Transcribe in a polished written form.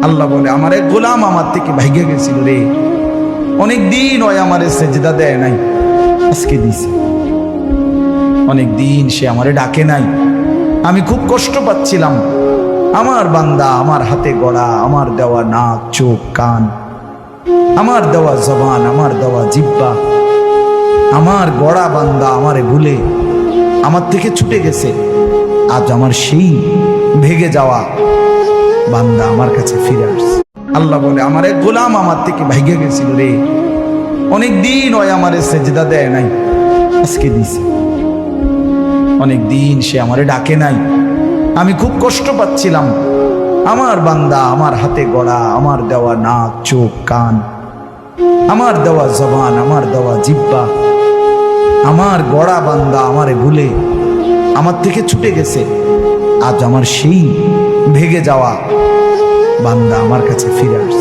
আল্লাহ বলে, আমার এক গোলাম আমার থেকে ভাইগে গেছিল রে, অনেক দিন ওই আমারে সেজদা দেয় নাই, আজকে দিছে। অনেক দিন সে আমারে ডাকে নাই, আমি খুব কষ্ট পাচ্ছিলাম। আমার বান্দা, আমার হাতে গড়া, আমার দেওয়া নাক, চোখ, কান, আমার দেওয়া জবান, আমার দেওয়া জিহ্বা, আমার গড়া বান্দা আমারে ভুলে আমার থেকে ছুটে গেছে। আজ আমার সেই ভেগে যাওয়া বান্দা আমার কাছে ফিরে আসছে। আল্লাহ বলে, আমার এক গোলাম আমার থেকে ভাইগে গেছিল রে, অনেক দিন ওই আমারে সেজদা দেয় নাই, আজকে দিছে। অনেক দিন সে আমারে ডাকে নাই, আমি খুব কষ্ট পাচ্ছিলাম। আমার বান্দা, আমার হাতে গড়া, আমার দেওয়া নাক, চোখ, কান, আমার দেওয়া জবান, আমার দেওয়া জিহ্বা, আমার গড়া বান্দা আমারে ভুলে আমার থেকে ছুটে গেছে। আজ আমার সেই ভেগে যাওয়া বান্দা আমার কাছে ফিরে আসছে।